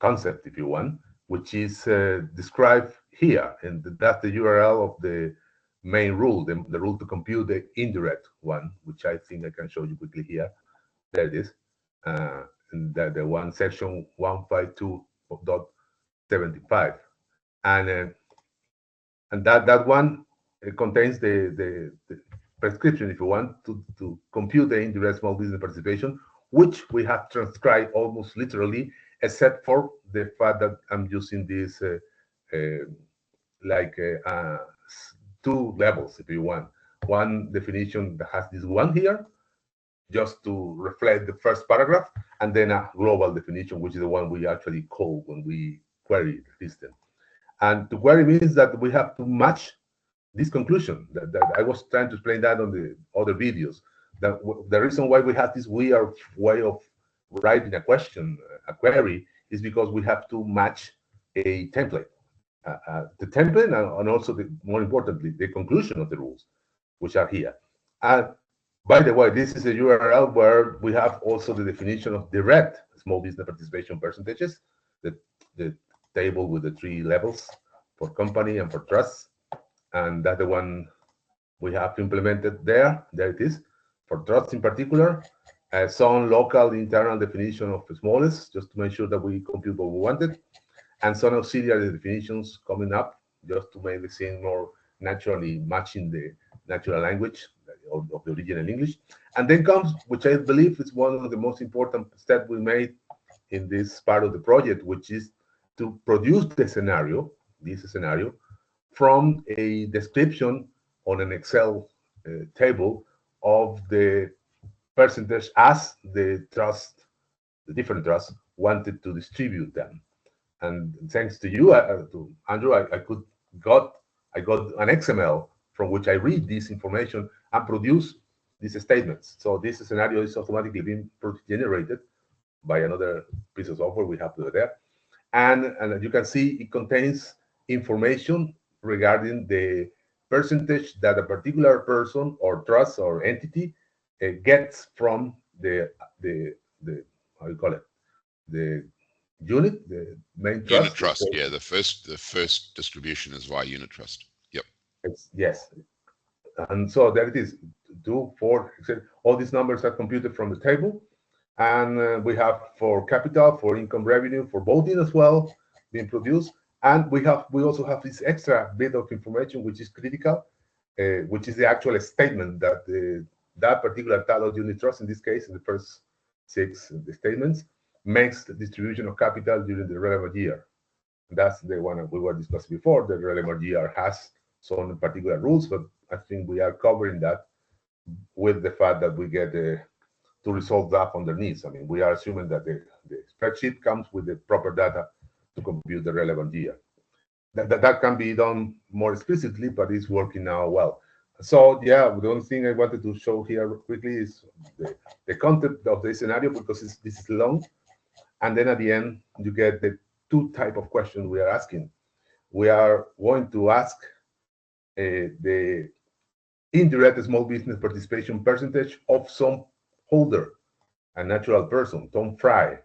concept, if you want, which is described here, and that's the URL of the main rule, the rule to compute the indirect one, which I think I can show you quickly here. There it is. And the one section 152.75, and that one contains the prescription, if you want, to compute the indirect small business participation, which we have transcribed almost literally, except for the fact that I'm using this like two levels, if you want. One definition that has this one here, just to reflect the first paragraph, and then a global definition, which is the one we actually call when we query the system. And to query means that we have to match this conclusion that I was trying to explain that on the other videos. That the reason why we have this weird way of writing a question, a query, is because we have to match a template. The template and also, more importantly, the conclusion of the rules, which are here. And by the way, this is a URL where we have also the definition of direct small business participation percentages, the table with the three levels for company and for trust. And that's the one we have implemented there. There it is. For trust in particular, some local internal definition of the smallest, just to make sure that we compute what we wanted, and some auxiliary definitions coming up, just to make the scene more naturally matching the natural language of the original English. And then comes, which I believe is one of the most important steps we made in this part of the project, which is to produce the scenario, this scenario, from a description on an Excel table of the percentage as the different trusts wanted to distribute them. And thanks to you, to Andrew, I got an XML from which I read this information and produce these statements. So this scenario is automatically being generated by another piece of software we have there. And as you can see, it contains information regarding the percentage that a particular person or trust or entity gets from the how you call it, the unit, the main trust. Unit trust, yeah. The first distribution is via unit trust. Yep. Yes. And so there it is. 2, 4, all these numbers are computed from the table. And we have for capital, for income revenue, for voting as well, being produced. And we also have this extra bit of information, which is critical, which is the actual statement that that particular Talos unit trust, in this case, in the first 6 statements, makes the distribution of capital during the relevant year. That's the one that we were discussing before. The relevant year has some particular rules, but I think we are covering that with the fact that we get to resolve that underneath. I mean, we are assuming that the spreadsheet comes with the proper data to compute the relevant year. That can be done more explicitly, but it's working now well. So yeah, the only thing I wanted to show here quickly is the content of the scenario, because this is long. And then at the end, you get the 2 type of questions we are asking. We are going to ask the indirect small business participation percentage of some holder, a natural person, Tom Fry,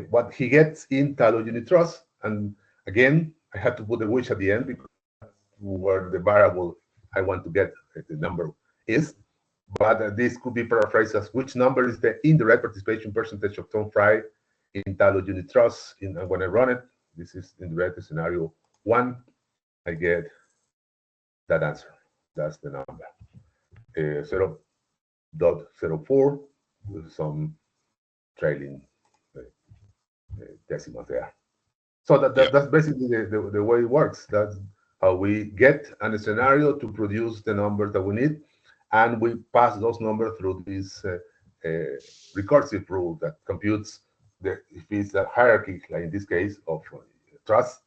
what he gets in Talos Unit Trust. And again, I had to put a which at the end because that's where the variable I want to get the number is. But this could be paraphrased as which number is the indirect participation percentage of Tom Fry in Talos Unit Trust. And when I run it, this is indirect scenario 1, I get that answer. That's the number. 0.04 with some trailing decimals there. So that's basically the way it works. That's how we get a scenario to produce the numbers that we need, and we pass those numbers through this recursive rule that computes if it's a hierarchy, like in this case of trust,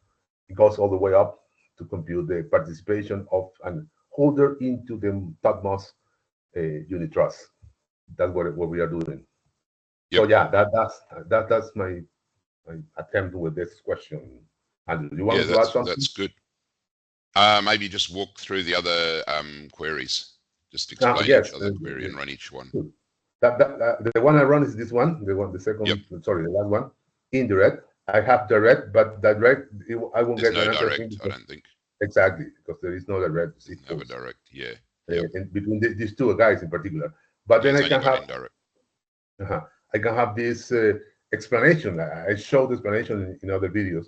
it goes all the way up to compute the participation of an holder into the topmost unit trust. That's what we are doing. Yep. So yeah, that's my attempt with this question. And do you want to add something? That's good. Maybe just walk through the other queries. Just explain each other query and run each one. The one I run is this one. The second. Yep. Sorry, the last one. Indirect. I have direct, but direct, I won't There's get no an answer. direct, I don't think. Exactly, because there is no direct Doesn't have a direct, yeah. in between these two guys in particular. But then It's I only can got have indirect. I can have this explanation. I showed the explanation in other videos.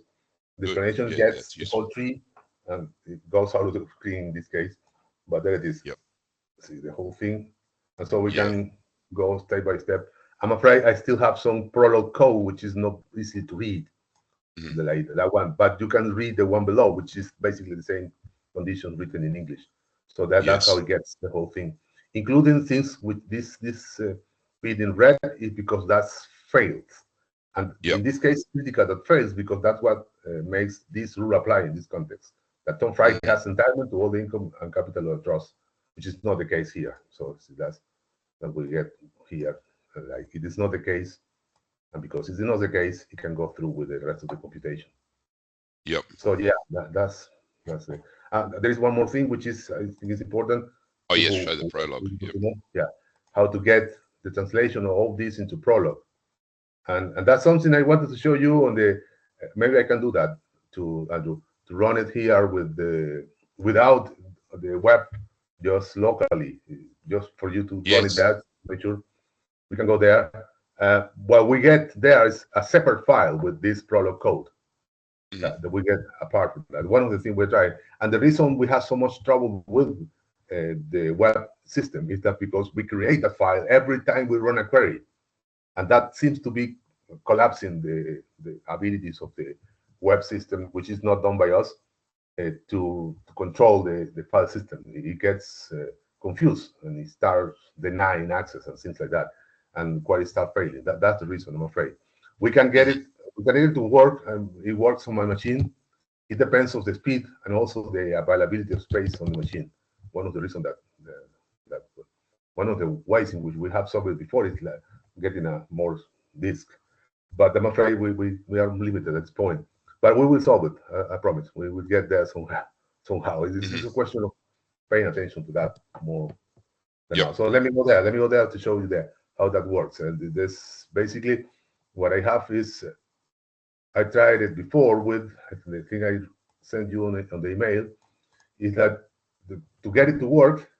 The Good. explanation Yeah, gets that's the useful. whole tree, and it goes out of the screen in this case. But there it is. Yep. See the whole thing, and so we Yeah. can go step by step. I'm afraid I still have some Prolog code which is not easy to read. Mhm. That one, but you can read the one below, which is basically the same conditions written in English. So that's how Yes. it gets the whole thing, including things with this read in red is because that's failed, and Yep. in this case, critical that fails because that's what makes this rule apply in this context. That Tom Fry Mhm. has entitlement to all the income and capital of trust, which is not the case here. So see, that's that we get here. Like it is not the case, and because it's not the case, it can go through with the rest of the computation. Yep. So yeah, that's it. There is one more thing which is I think is important Oh, yes, to, show the prologue. Yep. to know. Yeah, how to get the translation of all this into Prolog, and that's something I wanted to show you on the. Maybe I can do that to run it here with the without the web, just locally, just for you to run it Yes. there. Make sure we can go there. What we get there is a separate file with this Prolog code Mhm. that we get apart from that. One of the things we're trying, and the reason we have so much trouble with the web system is that because we create a file every time we run a query, and that seems to be collapsing the abilities of the web system, which is not done by us, to control the file system. It gets confused and it starts denying access and things like that, and queries start failing. That's the reason, I'm afraid. We can get Mhm. it, we can get it to work, and it works on my machine. It depends on the speed and also the availability of space on the machine. One of the reasons that one of the ways in which we have solved it before is like getting a more disk. But I'm afraid we are limited at this point. But we will solve it. I promise. We will get there somehow. Somehow, this is Mhm. a question of paying attention to that more than Yep. now. So let me go there. Let me go there to show you there how that works. And this basically what I have is I tried it before with the thing I sent you on the email is that to get it to work,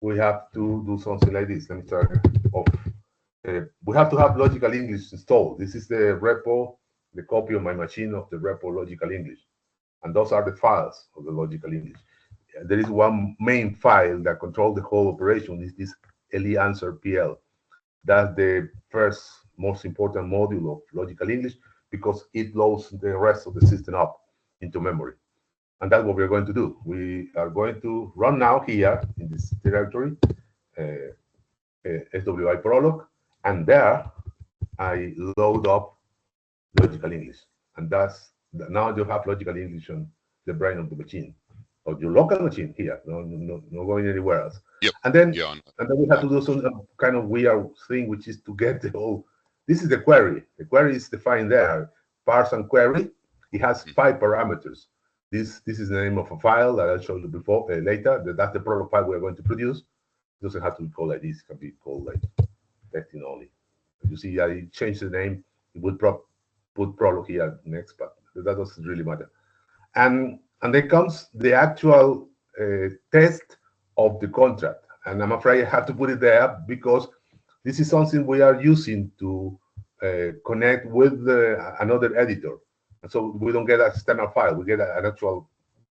we have to do something like this. Let me start off. We have to have Logical English installed. This is the repo, the copy on my machine of the repo Logical English. And those are the files of the Logical English. There is one main file that controls the whole operation, is this LE answer PL. That's the first most important module of Logical English because it loads the rest of the system up into memory. And that's what we're going to do. We are going to run now here in this directory, SWI Prolog, and there I load up Logical English. And that's now you have Logical English on the brain of the machine, or your local machine here, no going anywhere else. Yep. And then Yeah. we have to do some kind of weird thing, which is to get the whole. This is the query. The query is defined there. Parse and query. It has Mhm. 5 parameters. This is the name of a file that I'll show you before later. That's the Prolog file we're going to produce. It doesn't have to be called like this. It can be called like testing only. You see, I changed the name. It would put Prolog here next, but that doesn't really matter. And then comes the actual test of the contract. And I'm afraid I have to put it there because this is something we are using to connect with another editor. And so we don't get a external file. We get an actual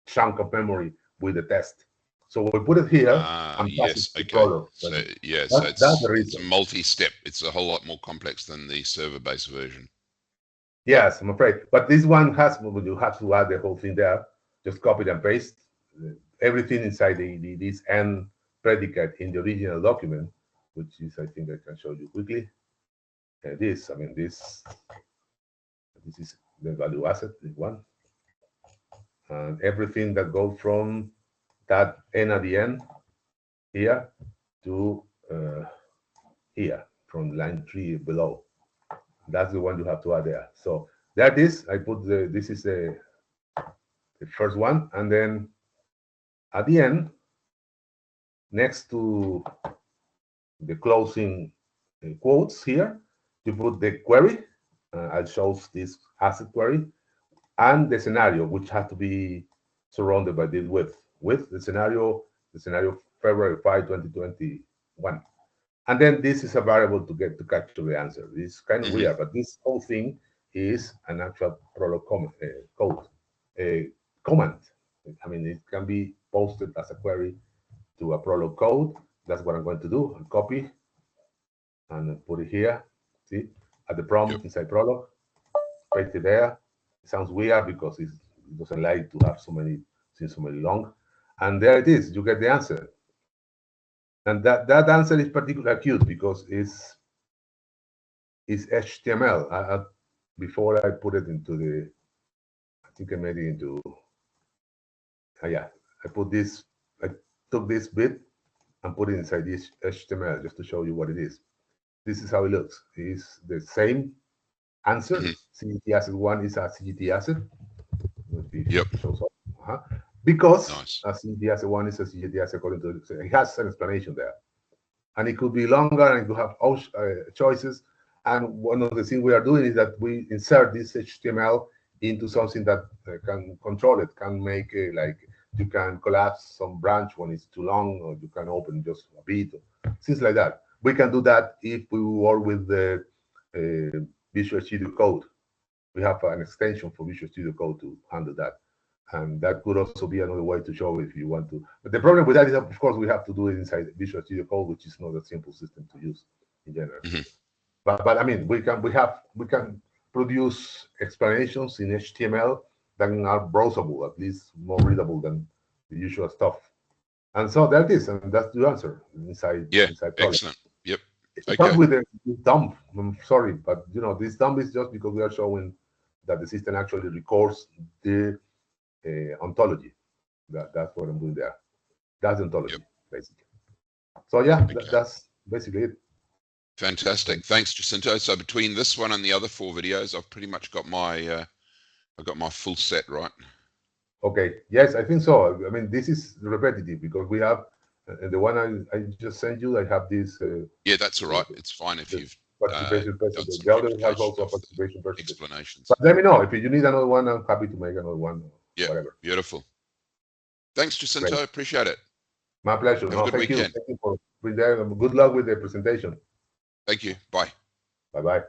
chunk of memory with the test. So we put it here and pass it Yes. to Okay. Prolog. So yeah, so That's the it's a reason. multi-step. It's a whole lot more complex than the server-based version. Yes, I'm afraid. But this one has, well, you have to add the whole thing there. Just copy and paste everything inside this end predicate in the original document, which is, I think I can show you quickly. This is the value asset, this one. And everything that goes from that n at the end here to here, from line 3 below. That's the one you have to add there. So that is, I put this is the first one. And then at the end, next to the closing quotes here, you put the query, I shows this asset query and the scenario, which has to be surrounded by this with the scenario February 5, 2021. And then this is a variable to capture the answer. It's kind of weird, but this whole thing is an actual Prolog code, a command. I mean, it can be posted as a query to a Prolog code. That's what I'm going to do. I'll copy and put it here. See, at the prompt inside Prolog, paste it there. It sounds weird because it doesn't like to have so many long. And there it is. You get the answer. And that answer is particularly cute because it's HTML. Before I put it into the, I think I made it into, yeah, I took this bit and put it inside this HTML just to show you what it is. This is how it looks. It's the same answer. CGT asset 1 is a CGT asset. Yep. Because a CGT asset 1 is a CGT asset according to it has an explanation there. And it could be longer and it could have choices. And one of the things we are doing is that we insert this HTML into something that can control it, can make it like you can collapse some branch when it's too long, or you can open just a bit, things like that. We can do that if we work with the Visual Studio Code. We have an extension for Visual Studio Code to handle that. And that could also be another way to show if you want to. But the problem with that is, that, of course, we have to do it inside Visual Studio Code, which is not a simple system to use in general. But I mean, we can produce explanations in HTML that are browsable, at least more readable than the usual stuff. And so that is, and that's the answer inside. Inside excellent. Yep. It comes with a dump. I'm sorry, but this dump is just because we are showing that the system actually records the ontology. That's what I'm doing there. That's ontology, basically. So yeah, that's basically it. Fantastic. Thanks, Jacinto. So between this one and the other 4 videos, I've pretty much got my full set, right? Okay. Yes, I think so. I mean, this is repetitive because we have the one I just sent you. I have this. Yeah, that's all right. It's fine if you've participation percentage. The other has also participation percentage. Explanations. But let me know if you need another one. I'm happy to make another one. Yeah. Whatever. Beautiful. Thanks, Jacinto. Great. Appreciate it. My pleasure. Have a good weekend. Thank you for being there. Good luck with the presentation. Thank you. Bye. Bye-bye.